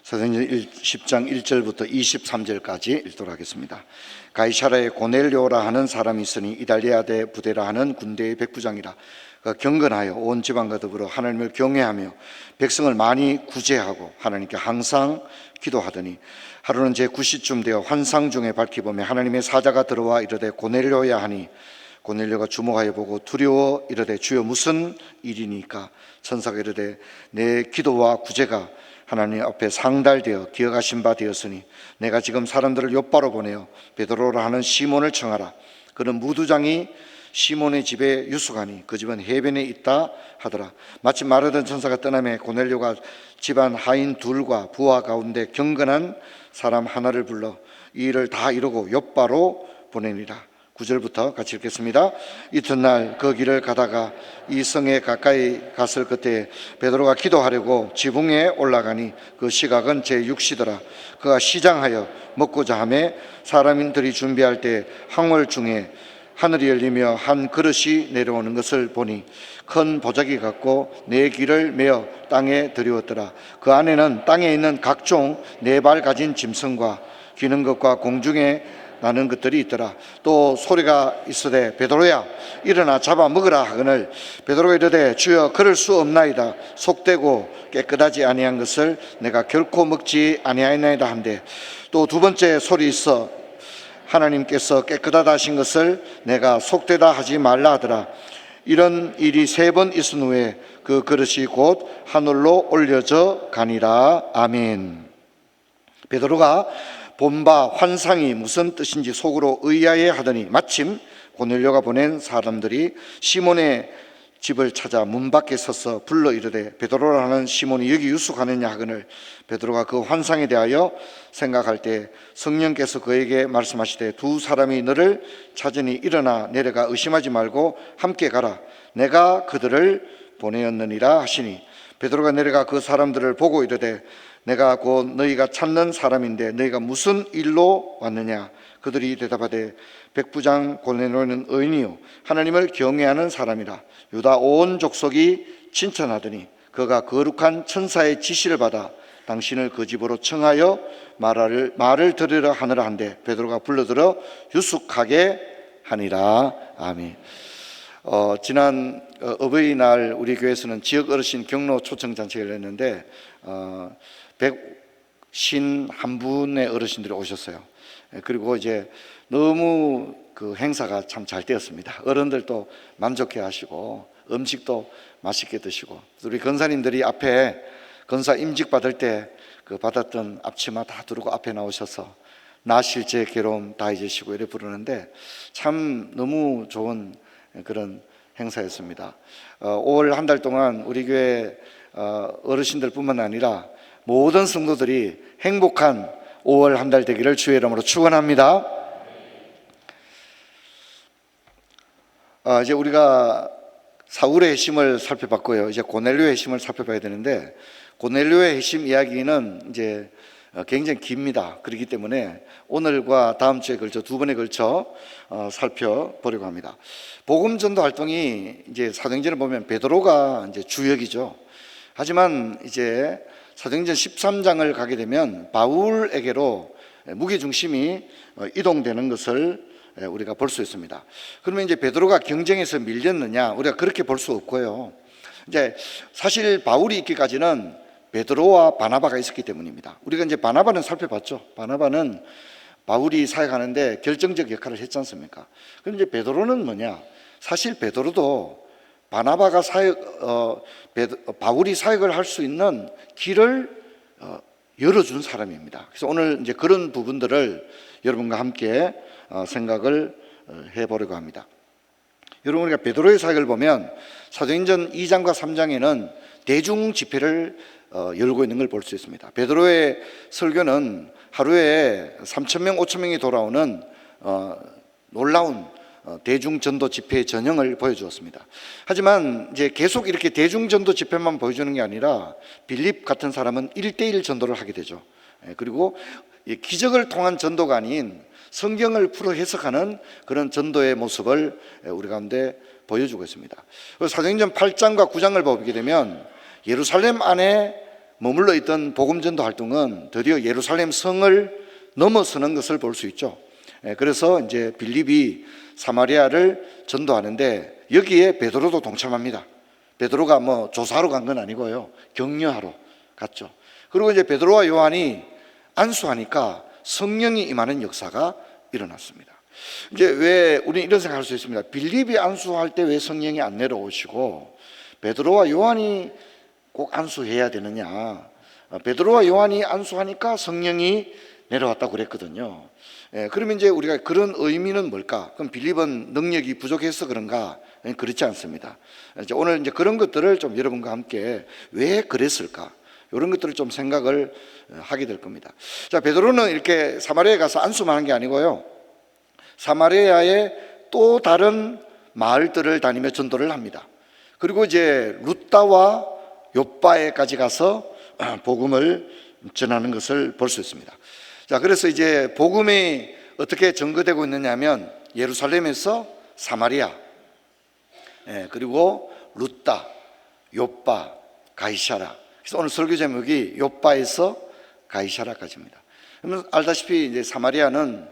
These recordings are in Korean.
사도행전 10장 1절부터 23절까지 읽도록 하겠습니다. 가이사라에 고넬료라 하는 사람이 있으니 이달리아대 부대라 하는 군대의 백부장이라. 그가 경건하여 온 지방과 더불어 하나님을 경외하며 백성을 많이 구제하고 하나님께 항상 기도하더니 하루는 제9시쯤 되어 환상 중에 밝히 보매 하나님의 사자가 들어와 이르되 고넬료야 하니 고넬료가 주목하여 보고 두려워 이르되 주여 무슨 일이니까? 천사가 이르되 내 기도와 구제가 하나님 앞에 상달되어 기억하신 바 되었으니 내가 지금 사람들을 욥바로 보내어 베드로라 하는 시몬을 청하라. 그는 무두장이 시몬의 집에 유숙하니 그 집은 해변에 있다 하더라. 마침 마르던 천사가 떠나매 고넬료가 집안 하인 둘과 부하 가운데 경건한 사람 하나를 불러 이 일을 다 이루고 욥바로 보내니라. 9절부터 같이 읽겠습니다. 이튿날 그 길을 가다가 이 성에 가까이 갔을 그때 베드로가 기도하려고 지붕에 올라가니 그 시각은 제6시더라. 그가 시장하여 먹고자 하매 사람들이 준비할 때 항월 중에 하늘이 열리며 한 그릇이 내려오는 것을 보니 큰 보자기 같고 네 길을 메어 땅에 들이웠더라. 그 안에는 땅에 있는 각종 네 발 가진 짐승과 기는 것과 공중에 나는 것들이 있더라. 또 소리가 있으되 베드로야 일어나 잡아 먹으라 하거늘 베드로가 이르되 주여 그럴 수 없나이다. 속되고 깨끗하지 아니한 것을 내가 결코 먹지 아니하였나이다 한데 또 두 번째 소리 있어 하나님께서 깨끗하다 하신 것을 내가 속되다 하지 말라 하더라. 이런 일이 3번 있은 후에 그 그릇이 곧 하늘로 올려져 가니라. 아멘. 베드로가 본바 환상이 무슨 뜻인지 속으로 의아해 하더니 마침 고넬료가 보낸 사람들이 시몬의 집을 찾아 문 밖에 서서 불러 이르되 베드로라는 시몬이 여기 유숙하느냐 하거늘 베드로가 그 환상에 대하여 생각할 때 성령께서 그에게 말씀하시되 두 사람이 너를 찾으니 일어나 내려가 의심하지 말고 함께 가라. 내가 그들을 보내었느니라 하시니 베드로가 내려가 그 사람들을 보고 이르되 내가 곧 너희가 찾는 사람인데 너희가 무슨 일로 왔느냐? 그들이 대답하되 백부장 고넬료는 의인이요 하나님을 경외하는 사람이라. 유다 온 족속이 칭찬하더니 그가 거룩한 천사의 지시를 받아 당신을 그 집으로 청하여 말을 들으려 하느라 한데 베드로가 불러들어 유숙하게 하니라. 아멘. 지난 어버이날 우리 교회에서는 지역 어르신 경로 초청 잔치를 했는데 151분의 어르신들이 오셨어요. 그리고 이제 너무 그 행사가 참 잘 되었습니다. 어른들도 만족해 하시고 음식도 맛있게 드시고 우리 권사님들이 앞에 권사 임직 받을 때 그 받았던 앞치마 다 두르고 앞에 나오셔서 나 실제 괴로움 다 잊으시고 이래 부르는데 참 너무 좋은 그런 행사였습니다. 5월 한 달 동안 우리 교회 어르신들 뿐만 아니라 모든 성도들이 행복한 5월 한 달 되기를 주의 이름으로 축원합니다. 이제 우리가 사울의 핵심을 살펴봤고요. 이제 고넬료의 핵심을 살펴봐야 되는데 고넬료의 핵심 이야기는 이제 굉장히 깁니다. 그렇기 때문에 오늘과 다음 주에 걸쳐 2번에 걸쳐 살펴보려고 합니다. 복음 전도 활동이 이제 사도행전을 보면 베드로가 이제 주역이죠. 하지만 이제 사도행전 13장을 가게 되면 바울에게로 무게 중심이 이동되는 것을 우리가 볼 수 있습니다. 그러면 이제 베드로가 경쟁에서 밀렸느냐? 우리가 그렇게 볼 수 없고요. 이제 사실 바울이 있기까지는 베드로와 바나바가 있었기 때문입니다. 우리가 이제 바나바는 살펴봤죠. 바나바는 바울이 사역하는데 결정적 역할을 했지 않습니까? 그럼 이제 베드로는 뭐냐? 사실 베드로도 바나바가 바울이 사역을 할 수 있는 길을 열어준 사람입니다. 그래서 오늘 이제 그런 부분들을 여러분과 함께 생각을 해보려고 합니다. 여러분, 우리가 베드로의 사역을 보면 사도행전 2장과 3장에는 대중 집회를 열고 있는 걸 볼 수 있습니다. 베드로의 설교는 하루에 3,000명, 5,000명이 돌아오는 놀라운 대중 전도 집회의 전형을 보여주었습니다. 하지만 이제 계속 이렇게 대중 전도 집회만 보여주는 게 아니라 빌립 같은 사람은 1대1 전도를 하게 되죠. 그리고 기적을 통한 전도가 아닌 성경을 풀어 해석하는 그런 전도의 모습을 우리 가운데 보여주고 있습니다. 사도행전 8장과 9장을 보게 되면 예루살렘 안에 머물러 있던 복음전도 활동은 드디어 예루살렘 성을 넘어서는 것을 볼 수 있죠. 그래서 이제 빌립이 사마리아를 전도하는데 여기에 베드로도 동참합니다. 베드로가 뭐 조사하러 간 건 아니고요, 격려하러 갔죠. 그리고 이제 베드로와 요한이 안수하니까 성령이 임하는 역사가 일어났습니다. 이제 왜 우리는 이런 생각할 수 있습니다. 빌립이 안수할 때 왜 성령이 안 내려오시고 베드로와 요한이 꼭 안수해야 되느냐? 베드로와 요한이 안수하니까 성령이 내려왔다고 그랬거든요. 그러면 이제 우리가 그런 의미는 뭘까? 그럼 빌립은 능력이 부족해서 그런가? 그렇지 않습니다. 이제 오늘 이제 그런 것들을 좀 여러분과 함께 왜 그랬을까? 이런 것들을 좀 생각을 하게 될 겁니다. 자, 베드로는 이렇게 사마리아에 가서 안수만 한 게 아니고요, 사마리아의 또 다른 마을들을 다니며 전도를 합니다. 그리고 이제 루다와 욥바에까지 가서 복음을 전하는 것을 볼 수 있습니다. 자, 그래서 이제 복음이 어떻게 전거되고 있느냐면 예루살렘에서 사마리아, 그리고 루다, 욥바, 가이사라. 그래서 오늘 설교 제목이 욥바에서 가이사라까지입니다. 그러면 알다시피 이제 사마리아는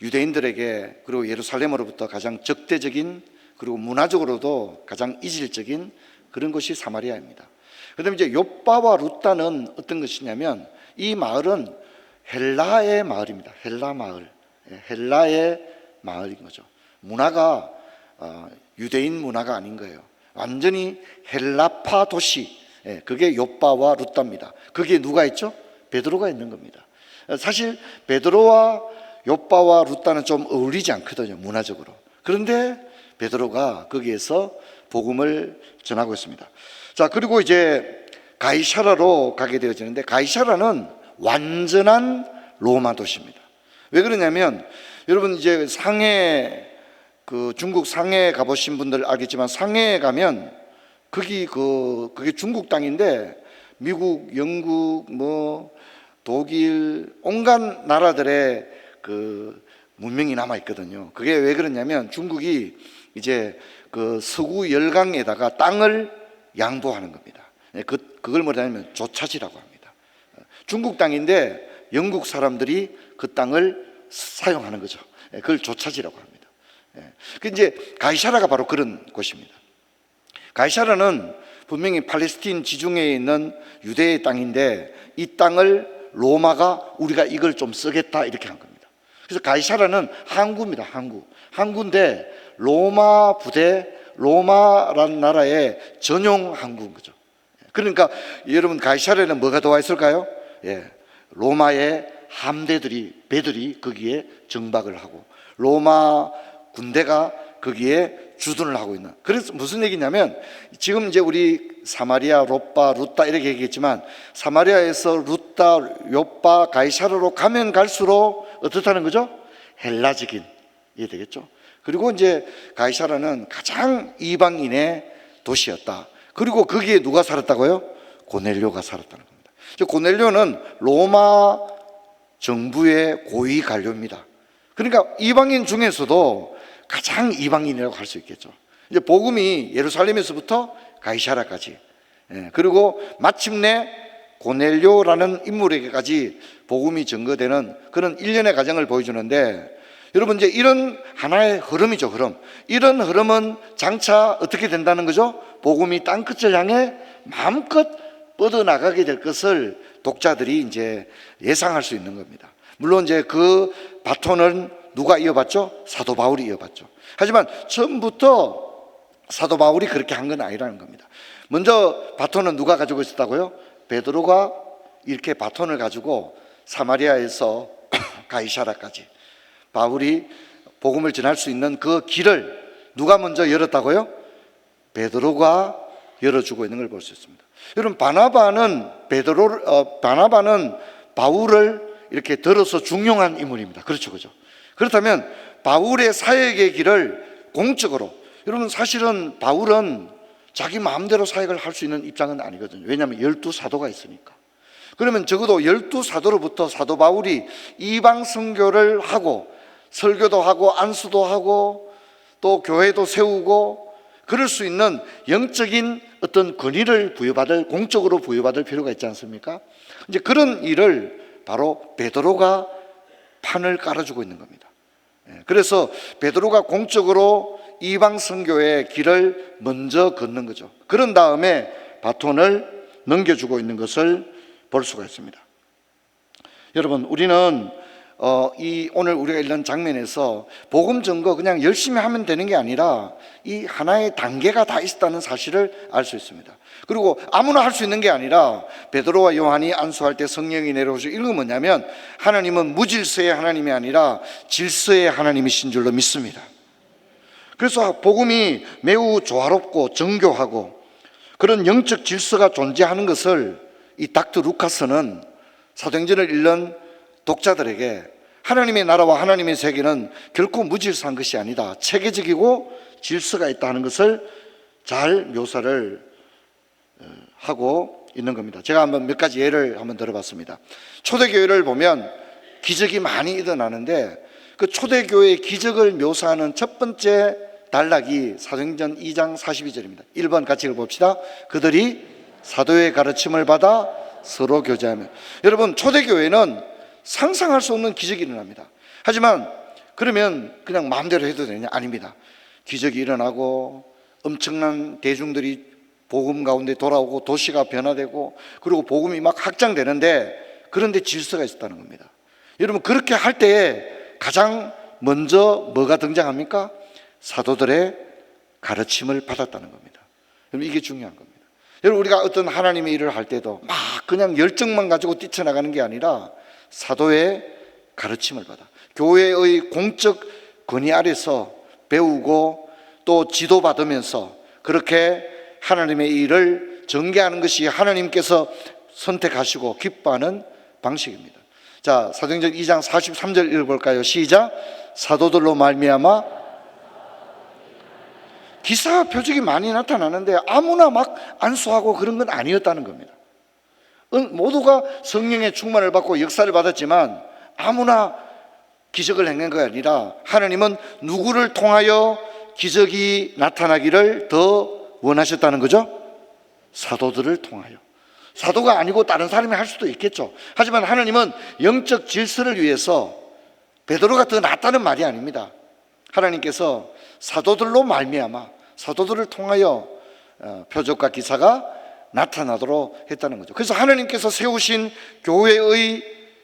유대인들에게 그리고 예루살렘으로부터 가장 적대적인, 그리고 문화적으로도 가장 이질적인 그런 곳이 사마리아입니다. 그다음에 이제 욥바와 루다는 어떤 것이냐면 이 마을은 헬라의 마을입니다. 헬라 마을, 헬라의 마을인 거죠. 문화가 유대인 문화가 아닌 거예요. 완전히 헬라파 도시, 그게 욥바와 루다입니다. 그게 누가 있죠? 베드로가 있는 겁니다. 사실 베드로와 욥바와 루다는 좀 어울리지 않거든요, 문화적으로. 그런데 베드로가 거기에서 복음을 전하고 있습니다. 자, 그리고 이제 가이사라로 가게 되어지는데, 가이사라는 완전한 로마 도시입니다. 왜 그러냐면 여러분 이제 상해, 그 중국 상해에 가보신 분들 알겠지만 상해에 가면 그게 중국 땅인데 미국, 영국, 뭐 독일 온갖 나라들의 그 문명이 남아 있거든요. 그게 왜 그러냐면 중국이 이제 그 서구 열강에다가 땅을 양도하는 겁니다. 그걸 뭐냐면 조차지라고 합니다. 중국 땅인데 영국 사람들이 그 땅을 사용하는 거죠. 그걸 조차지라고 합니다. 그 이제 가이사라가 바로 그런 곳입니다. 가이사라는 분명히 팔레스틴 지중해에 있는 유대의 땅인데 이 땅을 로마가 우리가 이걸 좀 쓰겠다 이렇게 한 겁니다. 그래서 가이사라는 항구입니다. 항구인데 로마 부대, 로마라는 나라의 전용 항구인 거죠. 그러니까 여러분 가이사라에는 뭐가 들어와 있을까요? 로마의 함대들이, 배들이 거기에 정박을 하고 로마 군대가 거기에 주둔을 하고 있는. 그래서 무슨 얘기냐면 지금 이제 우리 사마리아, 롭바, 루다 이렇게 얘기했지만 사마리아에서 루다, 욥바, 가이사라로 가면 갈수록 어떻다는 거죠? 헬라적인, 이해되겠죠? 그리고 이제 가이사라는 가장 이방인의 도시였다. 그리고 거기에 누가 살았다고요? 고넬료가 살았다는 겁니다. 고넬료는 로마 정부의 고위 관료입니다. 그러니까 이방인 중에서도 가장 이방인이라고 할 수 있겠죠. 이제 복음이 예루살렘에서부터 가이사라까지, 그리고 마침내 고넬료라는 인물에게까지 복음이 전거되는 그런 일련의 과정을 보여주는데, 여러분 이제 이런 하나의 흐름이죠. 이런 흐름은 장차 어떻게 된다는 거죠? 복음이 땅끝을 향해 마음껏 뻗어나가게 될 것을 독자들이 이제 예상할 수 있는 겁니다. 물론 이제 그 바톤은 누가 이어받죠? 사도 바울이 이어받죠. 하지만 처음부터 사도 바울이 그렇게 한 건 아니라는 겁니다. 먼저 바톤은 누가 가지고 있었다고요? 베드로가 이렇게 바톤을 가지고 사마리아에서 가이사라까지 바울이 복음을 전할 수 있는 그 길을 누가 먼저 열었다고요? 베드로가 열어주고 있는 걸 볼 수 있습니다. 여러분 바나바는 바울을 이렇게 들어서 중용한 인물입니다. 그렇죠, 그죠? 그렇다면 바울의 사역의 길을 공적으로, 여러분 사실은 바울은 자기 마음대로 사역을 할 수 있는 입장은 아니거든요. 왜냐하면 12사도가 있으니까. 그러면 적어도 12사도로부터 사도 바울이 이방 선교를 하고 설교도 하고 안수도 하고 또 교회도 세우고 그럴 수 있는 영적인 어떤 권위를 공적으로 부여받을 필요가 있지 않습니까? 이제 그런 일을 바로 베드로가 판을 깔아주고 있는 겁니다. 그래서 베드로가 공적으로 이방 선교의 길을 먼저 걷는 거죠. 그런 다음에 바톤을 넘겨주고 있는 것을 볼 수가 있습니다. 여러분, 우리는 오늘 우리가 읽는 장면에서 복음 전거 그냥 열심히 하면 되는 게 아니라 이 하나의 단계가 다 있다는 사실을 알 수 있습니다. 그리고 아무나 할 수 있는 게 아니라 베드로와 요한이 안수할 때 성령이 내려오시고, 이건 뭐냐면 하나님은 무질서의 하나님이 아니라 질서의 하나님이신 줄로 믿습니다. 그래서 복음이 매우 조화롭고 정교하고 그런 영적 질서가 존재하는 것을 이 닥터 루카스는 사도행전을 읽는 독자들에게 하나님의 나라와 하나님의 세계는 결코 무질서한 것이 아니다, 체계적이고 질서가 있다 하는 것을 잘 묘사를 하고 있는 겁니다. 제가 한번 몇 가지 예를 한번 들어봤습니다. 초대교회를 보면 기적이 많이 일어나는데 그 초대교회의 기적을 묘사하는 첫 번째 단락이 사도행전 2장 42절입니다. 1번 같이 읽어봅시다. 그들이 사도의 가르침을 받아 서로 교제하며. 여러분, 초대교회는 상상할 수 없는 기적이 일어납니다. 하지만 그러면 그냥 마음대로 해도 되냐? 아닙니다. 기적이 일어나고 엄청난 대중들이 복음 가운데 돌아오고 도시가 변화되고 그리고 복음이 막 확장되는데, 그런데 질서가 있었다는 겁니다. 여러분, 그렇게 할 때에 가장 먼저 뭐가 등장합니까? 사도들의 가르침을 받았다는 겁니다. 여러분, 이게 중요한 겁니다. 여러분, 우리가 어떤 하나님의 일을 할 때도 막 그냥 열정만 가지고 뛰쳐나가는 게 아니라 사도의 가르침을 받아 교회의 공적 권위 아래서 배우고 또 지도받으면서 그렇게 하나님의 일을 전개하는 것이 하나님께서 선택하시고 기뻐하는 방식입니다. 자, 사도행전 2장 43절 읽어볼까요? 시작. 사도들로 말미암아. 기사 표적이 많이 나타나는데 아무나 막 안수하고 그런 건 아니었다는 겁니다. 모두가 성령의 충만을 받고 역사를 받았지만 아무나 기적을 행한 게 아니라 하나님은 누구를 통하여 기적이 나타나기를 더 원하셨다는 거죠? 사도들을 통하여. 사도가 아니고 다른 사람이 할 수도 있겠죠. 하지만 하나님은 영적 질서를 위해서 베드로가 더 낫다는 말이 아닙니다. 하나님께서 사도들로 말미암아 사도들을 통하여 표적과 기사가 나타나도록 했다는 거죠. 그래서 하나님께서 세우신 교회의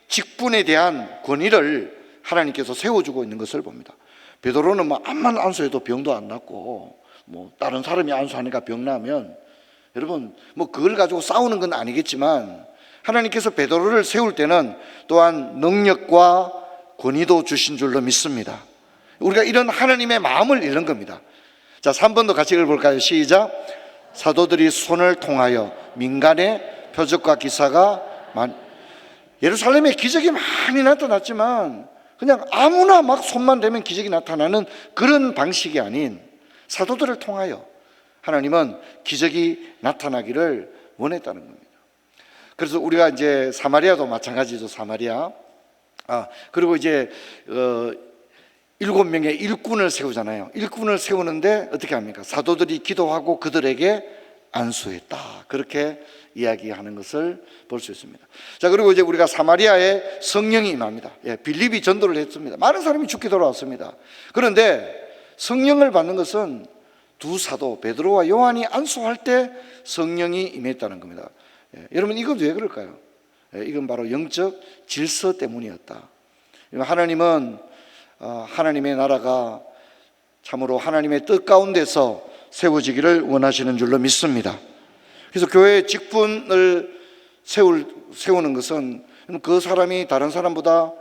직분에 대한 권위를 하나님께서 세워주고 있는 것을 봅니다. 베드로는 뭐 암만 안수해도 병도 안 낫고 뭐 다른 사람이 안수하니까 병 나면, 여러분 뭐 그걸 가지고 싸우는 건 아니겠지만 하나님께서 베드로를 세울 때는 또한 능력과 권위도 주신 줄로 믿습니다. 우리가 이런 하나님의 마음을 잃는 겁니다. 자, 3번도 같이 읽어볼까요? 시작. 사도들이 손을 통하여 민간의 표적과 기사가 예루살렘에 기적이 많이 나타났지만 그냥 아무나 막 손만 대면 기적이 나타나는 그런 방식이 아닌 사도들을 통하여 하나님은 기적이 나타나기를 원했다는 겁니다. 그래서 우리가 이제 사마리아도 마찬가지죠. 사마리아. 그리고 이제 7명의 일꾼을 세우잖아요. 일꾼을 세우는데 어떻게 합니까? 사도들이 기도하고 그들에게 안수했다, 그렇게 이야기하는 것을 볼 수 있습니다. 자, 그리고 이제 우리가 사마리아에 성령이 임합니다. 빌립이 전도를 했습니다. 많은 사람이 죽게 돌아왔습니다. 그런데 성령을 받는 것은 두 사도 베드로와 요한이 안수할 때 성령이 임했다는 겁니다. 여러분, 이건 왜 그럴까요? 이건 바로 영적 질서 때문이었다. 하나님은 하나님의 나라가 참으로 하나님의 뜻 가운데서 세워지기를 원하시는 줄로 믿습니다. 그래서 교회의 직분을 세우는 것은 그 사람이 다른 사람보다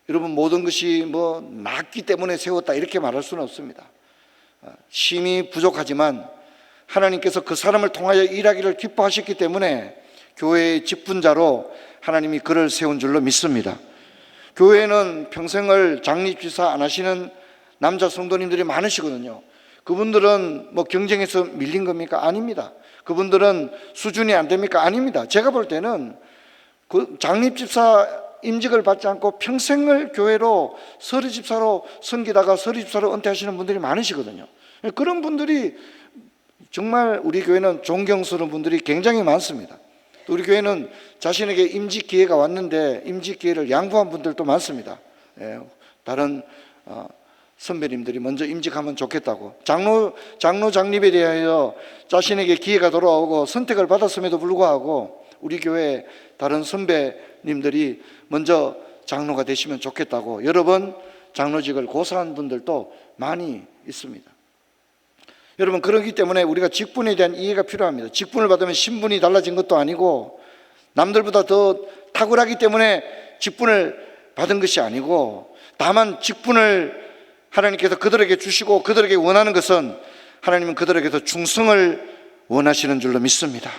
여러분 모든 것이 뭐 낫기 때문에 세웠다 이렇게 말할 수는 없습니다. 힘이 부족하지만 하나님께서 그 사람을 통하여 일하기를 기뻐하셨기 때문에 교회의 직분자로 하나님이 그를 세운 줄로 믿습니다. 교회는 평생을 장립지사 안 하시는 남자 성도님들이 많으시거든요. 그분들은 뭐 경쟁에서 밀린 겁니까? 아닙니다. 그분들은 수준이 안 됩니까? 아닙니다. 제가 볼 때는 그 장립집사 임직을 받지 않고 평생을 교회로 서리집사로 섬기다가 서리집사로 은퇴하시는 분들이 많으시거든요. 그런 분들이 정말 우리 교회는 존경스러운 분들이 굉장히 많습니다. 또 우리 교회는 자신에게 임직 기회가 왔는데 임직 기회를 양보한 분들도 많습니다. 다른 선배님들이 먼저 임직하면 좋겠다고 장로 장립에 대하여 자신에게 기회가 돌아오고 선택을 받았음에도 불구하고 우리 교회 다른 선배님들이 먼저 장로가 되시면 좋겠다고 여러 번 장로직을 고사한 분들도 많이 있습니다. 여러분, 그렇기 때문에 우리가 직분에 대한 이해가 필요합니다. 직분을 받으면 신분이 달라진 것도 아니고 남들보다 더 탁월하기 때문에 직분을 받은 것이 아니고, 다만 직분을 하나님께서 그들에게 주시고 그들에게 원하는 것은 하나님은 그들에게서 충성을 원하시는 줄로 믿습니다.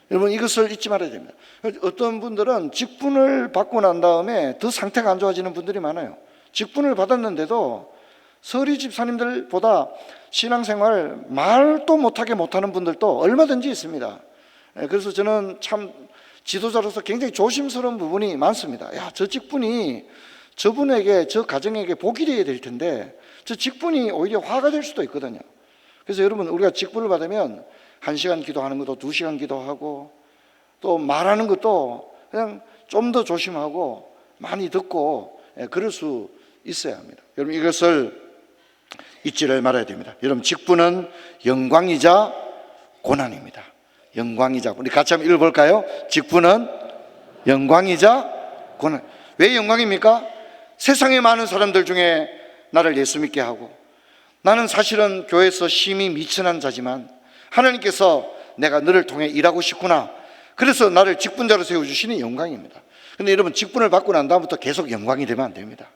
여러분, 이것을 잊지 말아야 됩니다. 어떤 분들은 직분을 받고 난 다음에 더 상태가 안 좋아지는 분들이 많아요. 직분을 받았는데도 서리 집사님들보다 신앙생활 말도 못하게 못하는 분들도 얼마든지 있습니다. 그래서 저는 참 지도자로서 굉장히 조심스러운 부분이 많습니다. 저 직분이 저분에게, 저 가정에게 복이 되어야 될 텐데 저 직분이 오히려 화가 될 수도 있거든요. 그래서 여러분, 우리가 직분을 받으면 1시간 기도하는 것도 2시간 기도하고, 또 말하는 것도 그냥 좀 더 조심하고 많이 듣고 그럴 수 있어야 합니다. 여러분, 이것을 잊지를 말아야 됩니다. 여러분, 직분은 영광이자 고난입니다. 영광이자, 우리 같이 한번 읽어볼까요? 직분은 영광이자 고난. 왜 영광입니까? 세상에 많은 사람들 중에 나를 예수 믿게 하고, 나는 사실은 교회에서 심히 미천한 자지만 하나님께서 내가 너를 통해 일하고 싶구나, 그래서 나를 직분자로 세워주시는 영광입니다. 근데 여러분, 직분을 받고 난 다음부터 계속 영광이 되면 안 됩니다.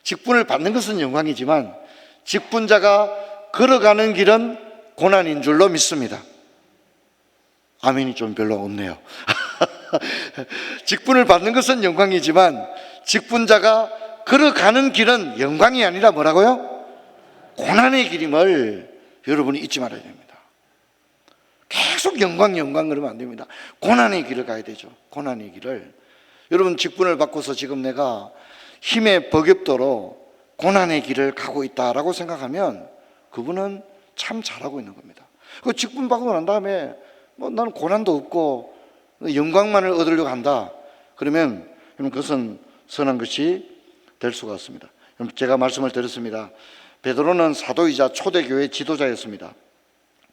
직분을 받는 것은 영광이지만 직분자가 걸어가는 길은 고난인 줄로 믿습니다. 아멘이 좀 별로 없네요. 직분을 받는 것은 영광이지만 직분자가 걸어가는 길은 영광이 아니라 뭐라고요? 고난의 길임을 여러분이 잊지 말아야 됩니다. 계속 영광 그러면 안 됩니다. 고난의 길을 가야 되죠. 고난의 길을. 여러분, 직분을 받고서 지금 내가 힘에 버겁도록 고난의 길을 가고 있다라고 생각하면 그분은 참 잘하고 있는 겁니다. 그 직분 받고 난 다음에 나는 고난도 없고 영광만을 얻으려고 한다, 그러면 그것은 선한 것이 될 수가 없습니다. 제가 말씀을 드렸습니다. 베드로는 사도이자 초대교회 지도자였습니다.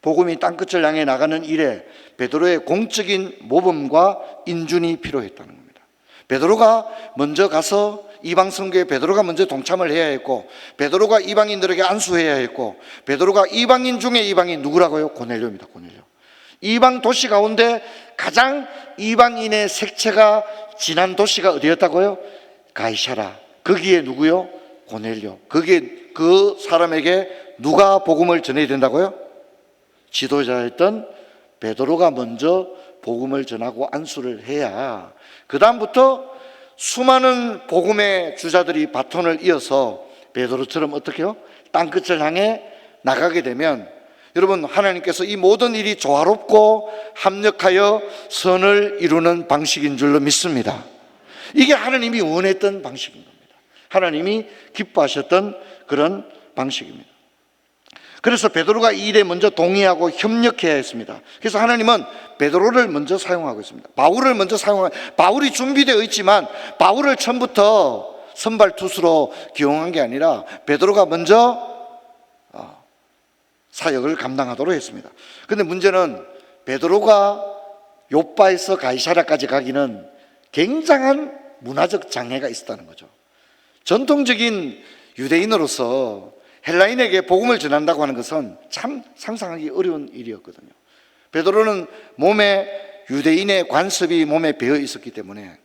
복음이 땅끝을 향해 나가는 일에 베드로의 공적인 모범과 인준이 필요했다는 겁니다. 베드로가 먼저 가서 이방 선교에 베드로가 먼저 동참을 해야 했고, 베드로가 이방인들에게 안수해야 했고, 베드로가 이방인 중에 이방인 누구라고요? 고넬료입니다. 고넬료. 이방 도시 가운데 가장 이방인의 색채가 진한 도시가 어디였다고요? 가이사라. 거기에 누구요? 고넬료. 거기에 그 사람에게 누가 복음을 전해야 된다고요? 지도자였던 베드로가 먼저 복음을 전하고 안수를 해야 그 다음부터 수많은 복음의 주자들이 바톤을 이어서 베드로처럼 어떻게 해요? 땅끝을 향해 나가게 되면, 여러분, 하나님께서 이 모든 일이 조화롭고 합력하여 선을 이루는 방식인 줄로 믿습니다. 이게 하나님이 원했던 방식인 겁니다. 하나님이 기뻐하셨던 그런 방식입니다. 그래서 베드로가 이 일에 먼저 동의하고 협력해야 했습니다. 그래서 하나님은 베드로를 먼저 사용하고 있습니다. 바울을 먼저 사용하고, 바울이 준비되어 있지만 바울을 처음부터 선발 투수로 기용한 게 아니라 베드로가 먼저 사역을 감당하도록 했습니다. 그런데 문제는 베드로가 요빠에서 가이사랴까지 가기는 굉장한 문화적 장애가 있었다는 거죠. 전통적인 유대인으로서 헬라인에게 복음을 전한다고 하는 것은 참 상상하기 어려운 일이었거든요. 베드로는 몸에 유대인의 관습이 몸에 배어 있었기 때문에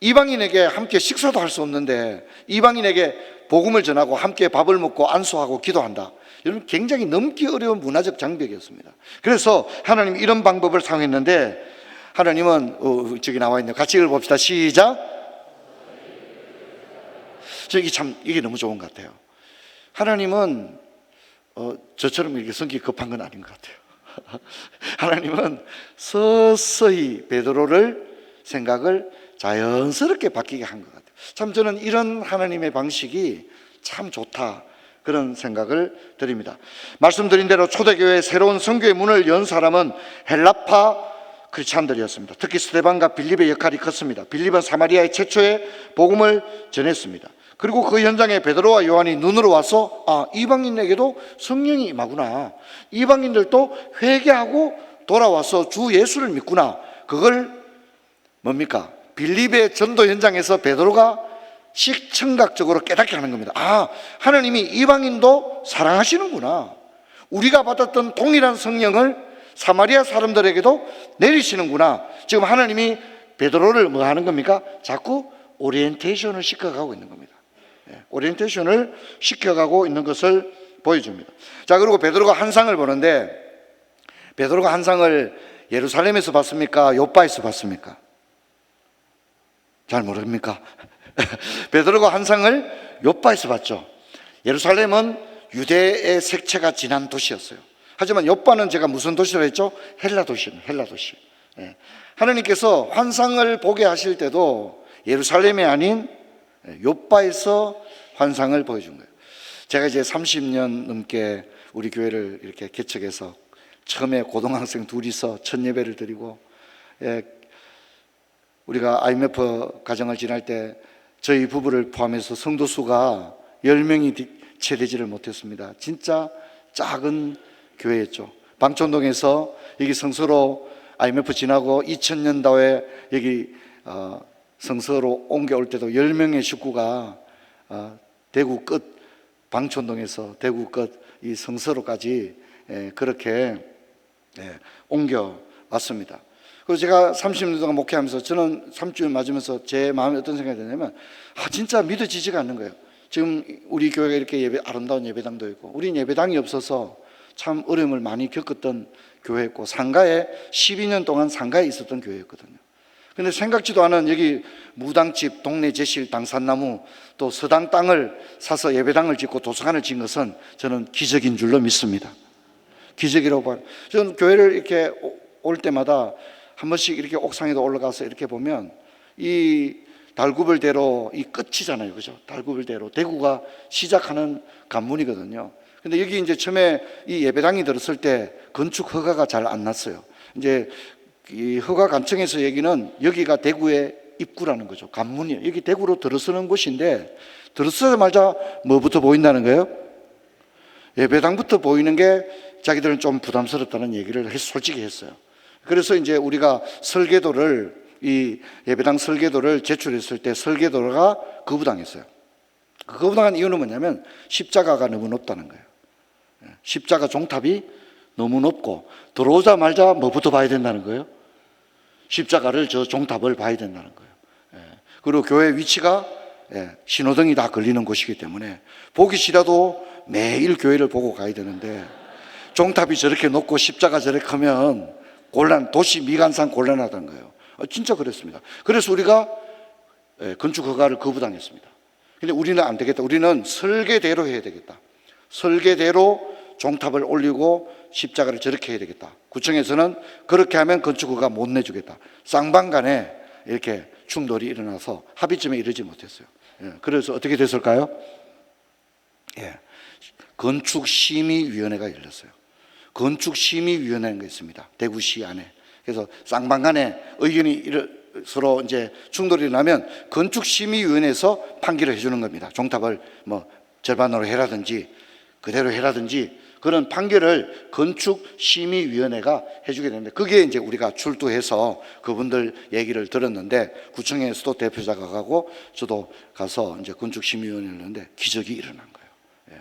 이방인에게 함께 식사도 할 수 없는데 이방인에게 복음을 전하고 함께 밥을 먹고 안수하고 기도한다, 여러분, 굉장히 넘기 어려운 문화적 장벽이었습니다. 그래서 하나님이 이런 방법을 사용했는데, 하나님은 저기 나와 있네요. 같이 읽어봅시다. 시작. 이게 너무 좋은 것 같아요. 하나님은 저처럼 이렇게 성격이 급한 건 아닌 것 같아요. 하나님은 서서히 베드로를 생각을 자연스럽게 바뀌게 한 것 같아요. 참 저는 이런 하나님의 방식이 참 좋다, 그런 생각을 드립니다. 말씀드린 대로 초대교회의 새로운 선교의 문을 연 사람은 헬라파 크리스찬들이었습니다. 특히 스데반과 빌립의 역할이 컸습니다. 빌립은 사마리아의 최초의 복음을 전했습니다. 그리고 그 현장에 베드로와 요한이 눈으로 와서 이방인에게도 성령이 임하구나, 이방인들도 회개하고 돌아와서 주 예수를 믿구나, 그걸 뭡니까? 빌립의 전도 현장에서 베드로가 시청각적으로 깨닫게 하는 겁니다. 하나님이 이방인도 사랑하시는구나, 우리가 받았던 동일한 성령을 사마리아 사람들에게도 내리시는구나. 지금 하나님이 베드로를 뭐 하는 겁니까? 자꾸 오리엔테이션을 시켜가고 있는 겁니다. 오리엔테이션을 시켜가고 있는 것을 보여줍니다. 자, 그리고 베드로가 환상을 보는데, 베드로가 환상을 예루살렘에서 봤습니까? 요빠에서 봤습니까? 잘 모릅니까? 베드로가 환상을 요빠에서 봤죠. 예루살렘은 유대의 색채가 진한 도시였어요. 하지만 요빠는 제가 무슨 도시라고 했죠? 헬라 도시입니다. 헬라 도시. 하나님께서 환상을 보게 하실 때도 예루살렘이 아닌 요빠에서 환상을 보여준 거예요. 제가 이제 30년 넘게 우리 교회를 이렇게 개척해서 처음에 고등학생 둘이서 첫 예배를 드리고, 우리가 IMF 가정을 지날 때 저희 부부를 포함해서 성도 수가 10명이 채 되지를 못했습니다. 진짜 작은 교회였죠. 방촌동에서 여기 성서로 IMF 지나고 2000년도에 여기 성서로 옮겨올 때도 10명의 식구가 대구 끝 방촌동에서 대구 끝 이 성서로까지 그렇게 옮겨왔습니다. 그리고 제가 30년 동안 목회하면서 저는 3주일 맞으면서 제 마음에 어떤 생각이 드냐면 진짜 믿어지지가 않는 거예요. 지금 우리 교회가 이렇게 아름다운 예배당도 있고, 우린 예배당이 없어서 참 어려움을 많이 겪었던 교회였고, 상가에 12년 동안 상가에 있었던 교회였거든요. 근데 생각지도 않은 여기 무당집, 동네 제실, 당산나무, 또 서당 땅을 사서 예배당을 짓고 도서관을 짓는 것은 저는 기적인 줄로 믿습니다. 기적이라고 봐요. 저는 교회를 이렇게 올 때마다 한 번씩 이렇게 옥상에도 올라가서 이렇게 보면 이 달구벌대로 이 끝이잖아요, 그죠? 달구벌대로 대구가 시작하는 관문이거든요. 근데 여기 이제 처음에 이 예배당이 들었을 때 건축 허가가 잘 안 났어요. 이제 이 허가 관청에서 얘기는 여기가 대구의 입구라는 거죠. 관문이에요. 여기 대구로 들어서는 곳인데, 들어서자마자 뭐부터 보인다는 거예요? 예배당부터 보이는 게 자기들은 좀 부담스럽다는 얘기를 솔직히 했어요. 그래서 이제 우리가 설계도를, 이 예배당 설계도를 제출했을 때 설계도가 거부당했어요. 거부당한 이유는 뭐냐면 십자가가 너무 높다는 거예요. 십자가 종탑이 너무 높고 들어오자마자 뭐부터 봐야 된다는 거예요? 십자가를, 저 종탑을 봐야 된다는 거예요. 그리고 교회 위치가 신호등이 다 걸리는 곳이기 때문에 보기 싫어도 매일 교회를 보고 가야 되는데, 종탑이 저렇게 높고 십자가 저렇게 크면 도시 미관상 곤란하다는 거예요. 진짜 그랬습니다. 그래서 우리가 건축 허가를 거부당했습니다. 근데 우리는 안 되겠다. 우리는 설계대로 해야 되겠다. 설계대로 종탑을 올리고 십자가를 저렇게 해야 되겠다. 구청에서는 그렇게 하면 건축 허가 못 내주겠다. 쌍방간에 이렇게 충돌이 일어나서 합의점에 이르지 못했어요. 그래서 어떻게 됐을까요? 건축심의위원회가 열렸어요. 건축심의위원회가 있습니다. 대구시 안에. 그래서 쌍방간에 의견이 서로 이제 충돌이 나면 건축심의위원회에서 판결을 해주는 겁니다. 종탑을 뭐 절반으로 해라든지 그대로 해라든지 그런 판결을 건축심의위원회가 해주게 되는데, 그게 이제 우리가 출두해서 그분들 얘기를 들었는데, 구청에서도 대표자가 가고 저도 가서 이제 건축심의위원회를 했는데 기적이 일어난 거예요.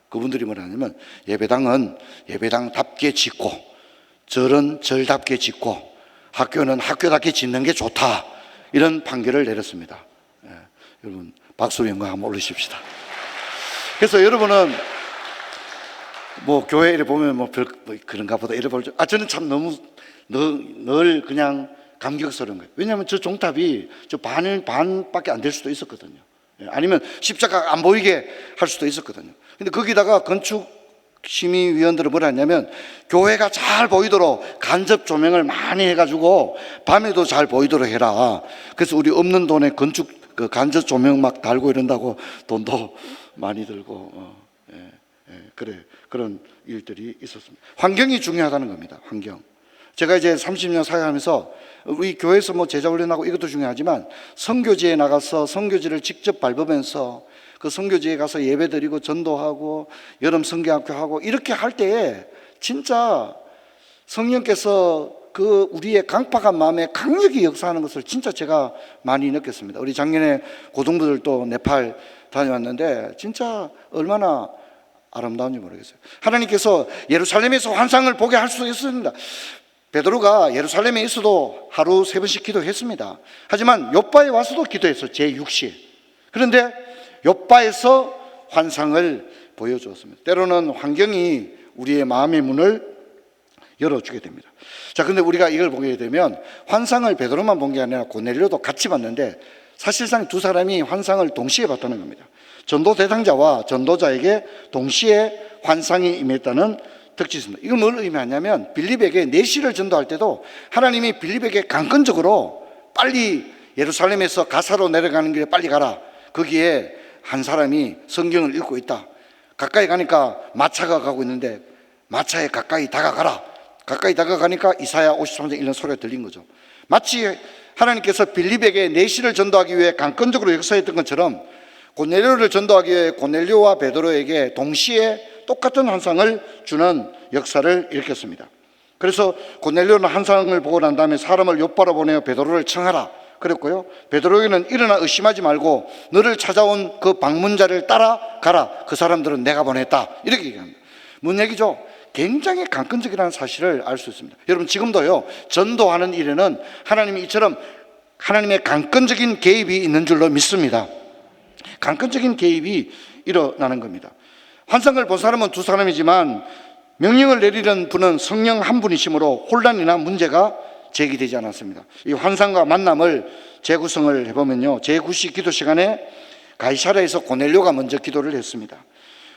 그분들이 뭐라냐면 예배당은 예배당답게 짓고 절은 절답게 짓고 학교는 학교답게 짓는 게 좋다, 이런 판결을 내렸습니다. 여러분 박수로 영광 한번 올리십시다. 그래서 여러분은 뭐 교회를 보면 뭐 그런가 보다 이래 볼죠. 저는 참 너무 늘 그냥 감격스러운 거예요. 왜냐하면 저 종탑이 저 반밖에 안 될 수도 있었거든요. 아니면 십자가 안 보이게 할 수도 있었거든요. 근데 거기다가 건축심의위원들은 뭐라 했냐면 교회가 잘 보이도록 간접 조명을 많이 해가지고 밤에도 잘 보이도록 해라. 그래서 우리 없는 돈에 건축 간접 조명 막 달고 이런다고 돈도 많이 들고 그런 일들이 있었습니다. 환경이 중요하다는 겁니다. 환경. 제가 이제 30년 사역하면서 우리 교회에서 뭐 제자 훈련하고 이것도 중요하지만 선교지에 나가서 선교지를 직접 밟으면서 그 선교지에 가서 예배드리고 전도하고 여름 성경학교 하고 이렇게 할 때에 진짜 성령께서 그 우리의 강팍한 마음에 강력히 역사하는 것을 진짜 제가 많이 느꼈습니다. 우리 작년에 고등부들도 네팔 다녀왔는데 진짜 얼마나 아름다운지 모르겠어요. 하나님께서 예루살렘에서 환상을 보게 할 수 있습니다. 베드로가 예루살렘에 있어도 하루 3번씩 기도했습니다. 하지만 욥바에 와서도 기도했어요. 제6시. 그런데 욥바에서 환상을 보여주었습니다. 때로는 환경이 우리의 마음의 문을 열어주게 됩니다. 자, 근데 우리가 이걸 보게 되면 환상을 베드로만 본 게 아니라 고넬료도 같이 봤는데 사실상 두 사람이 환상을 동시에 봤다는 겁니다. 전도 대상자와 전도자에게 동시에 환상이 임했다는 특징이 있습니다. 이건 뭘 의미하냐면 빌립에게 내시를 전도할 때도 하나님이 빌립에게 강권적으로 빨리 예루살렘에서 가사로 내려가는 길에 빨리 가라. 거기에 한 사람이 성경을 읽고 있다. 가까이 가니까 마차가 가고 있는데 마차에 가까이 다가가라. 가까이 다가가니까 이사야 53장 1년 소리가 들린 거죠. 마치 하나님께서 빌립에게 내시를 전도하기 위해 강권적으로 역사했던 것처럼 고넬료를 전도하기 위해 고넬료와 베드로에게 동시에 똑같은 환상을 주는 역사를 일으켰습니다. 그래서 고넬료는 환상을 보고 난 다음에 사람을 욥바로 보내어 베드로를 청하라 그랬고요. 베드로에게는 일어나 의심하지 말고 너를 찾아온 그 방문자를 따라가라. 그 사람들은 내가 보냈다. 이렇게 얘기합니다. 뭔 얘기죠? 굉장히 강권적이라는 사실을 알 수 있습니다. 여러분 지금도요, 전도하는 일에는 하나님이 이처럼 하나님의 강권적인 개입이 있는 줄로 믿습니다. 강권적인 개입이 일어나는 겁니다. 환상을 본 사람은 두 사람이지만 명령을 내리는 분은 성령 한 분이시므로 혼란이나 문제가 제기되지 않았습니다. 이 환상과 만남을 재구성을 해보면요, 제9시 기도 시간에 가이사랴에서 고넬료가 먼저 기도를 했습니다.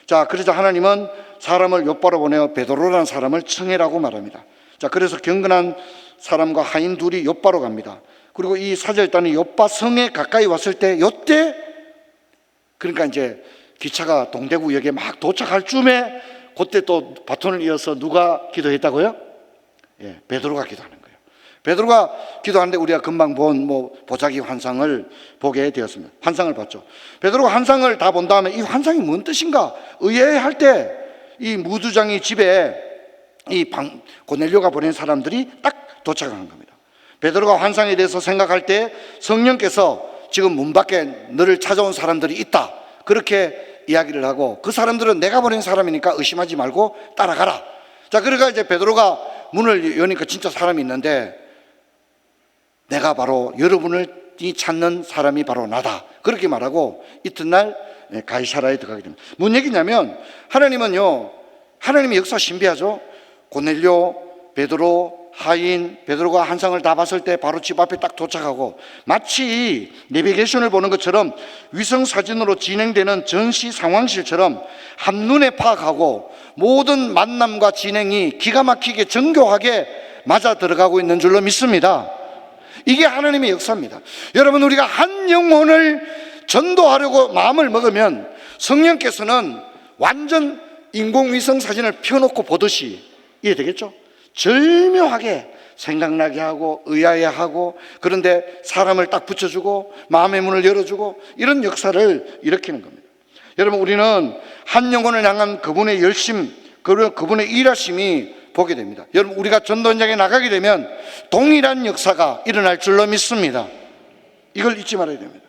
자, 그러자 하나님은 사람을 욥바로 보내어 베드로라는 사람을 청해라고 말합니다. 자, 그래서 경건한 사람과 하인 둘이 욥바로 갑니다. 그리고 이 사절단이 욥바 성에 가까이 왔을 때 요때 그러니까 이제 기차가 동대구역에 막 도착할 쯤에 그때 또 바톤을 이어서 누가 기도했다고요? 예, 베드로가 기도하는 거예요. 베드로가 기도하는데 우리가 금방 본 보자기 환상을 보게 되었습니다. 환상을 봤죠. 베드로가 환상을 다 본 다음에 이 환상이 뭔 뜻인가 의아해할 때 이 무두장이 집에 고넬료가 보낸 사람들이 딱 도착하는 겁니다. 베드로가 환상에 대해서 생각할 때 성령께서 지금 문 밖에 너를 찾아온 사람들이 있다. 그렇게 이야기를 하고 그 사람들은 내가 보낸 사람이니까 의심하지 말고 따라가라. 자, 그러니까 이제 베드로가 문을 여니까 진짜 사람이 있는데 내가 바로 여러분을 찾는 사람이 바로 나다. 그렇게 말하고 이튿날 가이사랴에 들어가게 됩니다. 뭔 얘기냐면 하나님은요, 하나님의 역사 신비하죠. 고넬료, 베드로, 하인, 베드로가 환상을 다 봤을 때 바로 집 앞에 딱 도착하고 마치 내비게이션을 보는 것처럼 위성사진으로 진행되는 전시 상황실처럼 한눈에 파악하고 모든 만남과 진행이 기가 막히게 정교하게 맞아 들어가고 있는 줄로 믿습니다. 이게 하나님의 역사입니다. 여러분, 우리가 한 영혼을 전도하려고 마음을 먹으면 성령께서는 완전 인공위성 사진을 펴놓고 보듯이 이해되겠죠? 절묘하게 생각나게 하고 의아해하고 그런데 사람을 딱 붙여주고 마음의 문을 열어주고 이런 역사를 일으키는 겁니다. 여러분, 우리는 한 영혼을 향한 그분의 열심, 그분의 일하심이 보게 됩니다. 여러분, 우리가 전도 현장에 나가게 되면 동일한 역사가 일어날 줄로 믿습니다. 이걸 잊지 말아야 됩니다.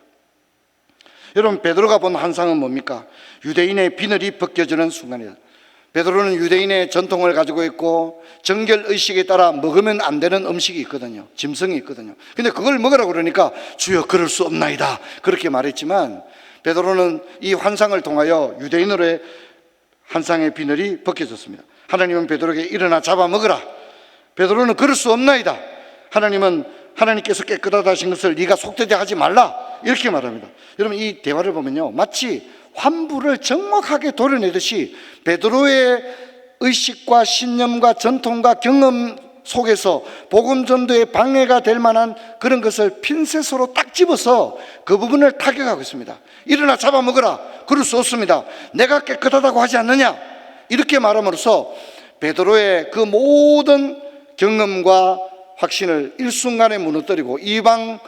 여러분, 베드로가 본 환상은 뭡니까? 유대인의 비늘이 벗겨지는 순간이다. 베드로는 유대인의 전통을 가지고 있고 정결의식에 따라 먹으면 안 되는 음식이 있거든요. 짐승이 있거든요. 근데 그걸 먹으라고 그러니까 주여 그럴 수 없나이다 그렇게 말했지만 베드로는 이 환상을 통하여 유대인으로의 환상의 비늘이 벗겨졌습니다. 하나님은 베드로에게 일어나 잡아먹으라. 베드로는 그럴 수 없나이다. 하나님께서 깨끗하다 하신 것을 네가 속되게 하지 말라 이렇게 말합니다. 여러분, 이 대화를 보면요, 마치 환부를 정확하게 도려내듯이 베드로의 의식과 신념과 전통과 경험 속에서 복음 전도에 방해가 될 만한 그런 것을 핀셋으로 딱 집어서 그 부분을 타격하고 있습니다. 일어나 잡아먹으라. 그럴 수 없습니다. 내가 깨끗하다고 하지 않느냐? 이렇게 말함으로써 베드로의 그 모든 경험과 확신을 일순간에 무너뜨리고 이방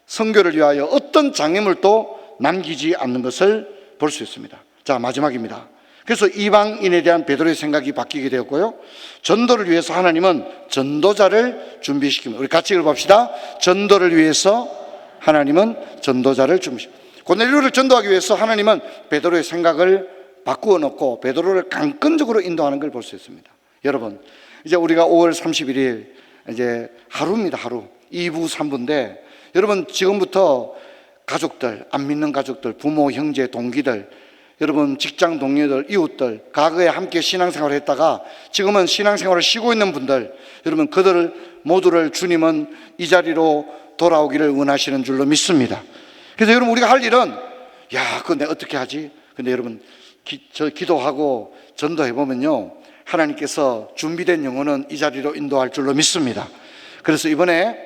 선교를 위하여 어떤 장애물도 남기지 않는 것을 볼 수 있습니다. 자, 마지막입니다. 그래서 이방인에 대한 베드로의 생각이 바뀌게 되었고요, 전도를 위해서 하나님은 전도자를 준비시킵니다. 우리 같이 읽어봅시다. 전도를 위해서 하나님은 전도자를 준비시킵니다. 고넬료를 전도하기 위해서 하나님은 베드로의 생각을 바꾸어 놓고 베드로를 강권적으로 인도하는 걸 볼 수 있습니다. 여러분, 이제 우리가 5월 31일 이제 하루입니다. 하루 2부 3부인데 여러분, 지금부터 가족들, 안 믿는 가족들, 부모, 형제, 동기들, 여러분 직장 동료들, 이웃들, 과거에 함께 신앙생활을 했다가 지금은 신앙생활을 쉬고 있는 분들, 여러분 그들을 모두를 주님은 이 자리로 돌아오기를 원하시는 줄로 믿습니다. 그래서 여러분, 우리가 할 일은 그거 내가 어떻게 하지? 근데 여러분, 기도하고 전도해보면요, 하나님께서 준비된 영혼은 이 자리로 인도할 줄로 믿습니다. 그래서 이번에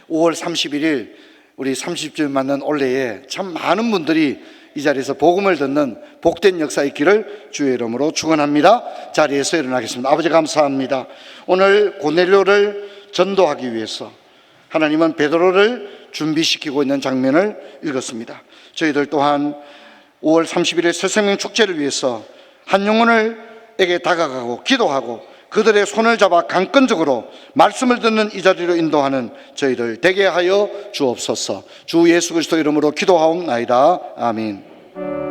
5월 31일 우리 30주년 맞는 올해에 참 많은 분들이 이 자리에서 복음을 듣는 복된 역사 있기를 주의 이름으로 축원합니다. 자리에서 일어나겠습니다. 아버지, 감사합니다. 오늘 고넬료를 전도하기 위해서 하나님은 베드로를 준비시키고 있는 장면을 읽었습니다. 저희들 또한 5월 31일 새생명 축제를 위해서 한 영혼에게 다가가고 기도하고 그들의 손을 잡아 강권적으로 말씀을 듣는 이 자리로 인도하는 저희들 되게 하여 주옵소서. 주 예수 그리스도 이름으로 기도하옵나이다. 아멘.